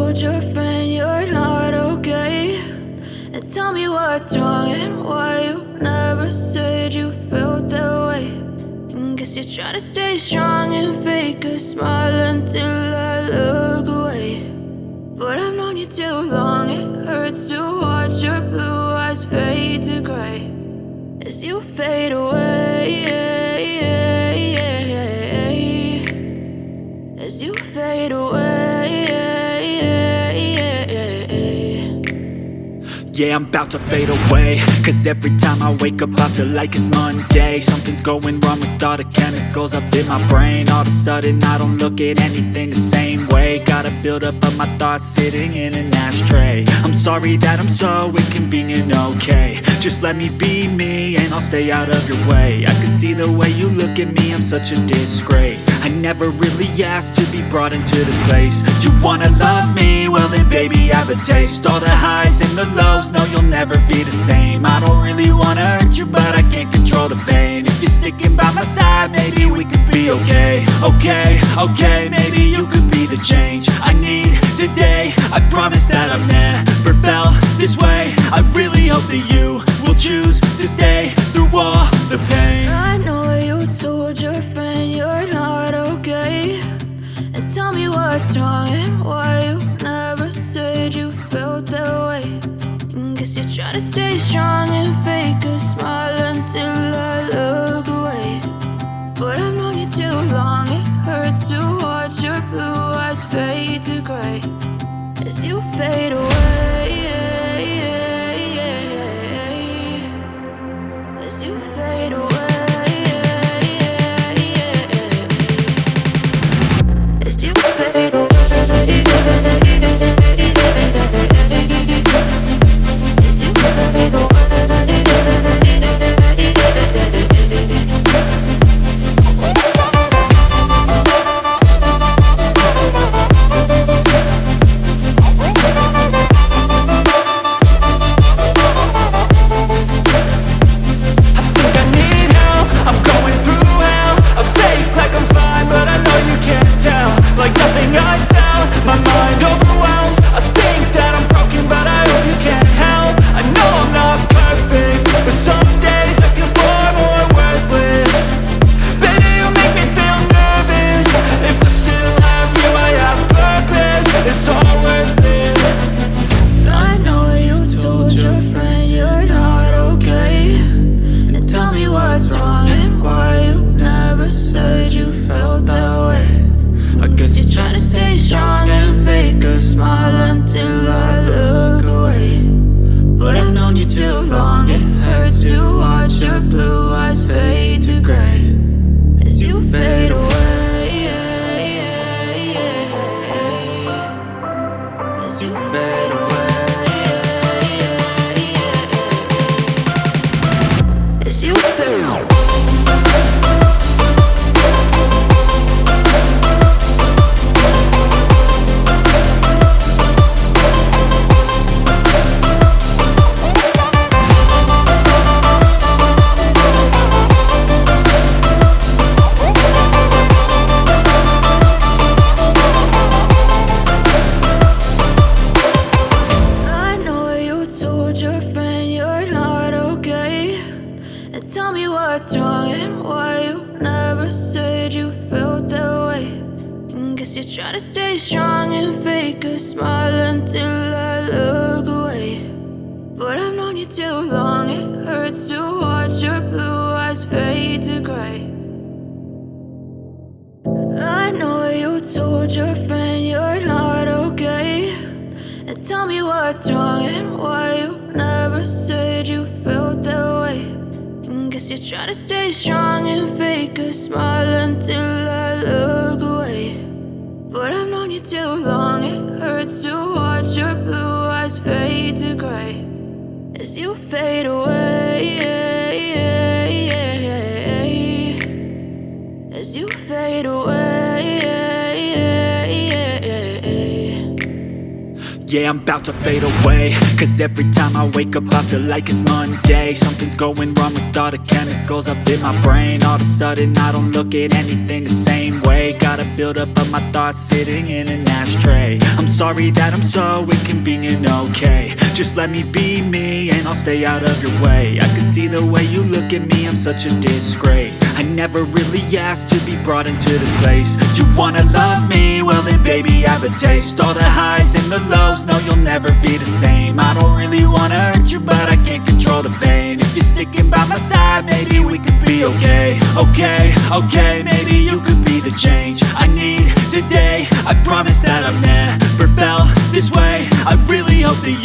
told your friend you're not okay, and tell me what's wrong and why you never said you felt that way. And guess you're trying to stay strong and fake a smile until I look away. But I've known you too long, it hurts to watch your blue eyes fade to gray as you fade away, as you fade away. Yeah, I'm about to fade away, cause every time I wake up I feel like it's Monday. Something's going wrong with all the chemicals up in my brain. All of a sudden I don't look at anything the same way. Gotta build up of my thoughts sitting in an ashtray. I'm sorry that I'm so inconvenient, okay. Just let me be me and I'll stay out of your way. I can see the way you look at me, I'm such a disgrace. I never really asked to be brought into this place. You wanna love me? Well then baby, have a taste. All the highs and the lows, no, you'll never be the same. I don't really wanna hurt you, but I can't control the pain. If you're sticking by my side, maybe we could be okay. Okay, maybe you could be the change I need today. I promise that I've never felt this way. I really hope that you will choose to stay through all the pain. I know you told your friend you're not okay, and tell me what's wrong and why you never said you felt that way. And guess you're trying to stay strong and fake a smile until I look away. But I've known you too long, it hurts to watch your blue eyes fade to gray as you fade away, as you fade away. As you fade away. Tell me what's wrong and why you never said you felt that way. And guess you're trying to stay strong and fake a smile until I look away. But I've known you too long, it hurts to watch your blue eyes fade to gray. I know you told your friend you're not okay, and tell me what's wrong and why you never said you felt that way. Guess you're trying to stay strong and fake a smile until I look away. But I've known you too long, it hurts to watch your blue eyes fade to gray as you fade away, as you fade away. Yeah, I'm about to fade away, cause every time I wake up I feel like it's Monday. Something's going wrong with all the chemicals up in my brain. All of a sudden I don't look at anything the same way. Got a buildup of my thoughts sitting in an ashtray. I'm sorry that I'm so inconvenient, okay. Just let me be me and I'll stay out of your way. I can see the way you look at me, I'm such a disgrace. I never really asked to be brought into this place. You wanna love me? Well then baby have a taste. All the highs and the lows, no you'll never be the same. I don't really wanna hurt you but I can't control the pain. If you're sticking by my side maybe we could be okay. Okay, maybe you could be the change I need today. I promise that I've never felt this way. I really hope that you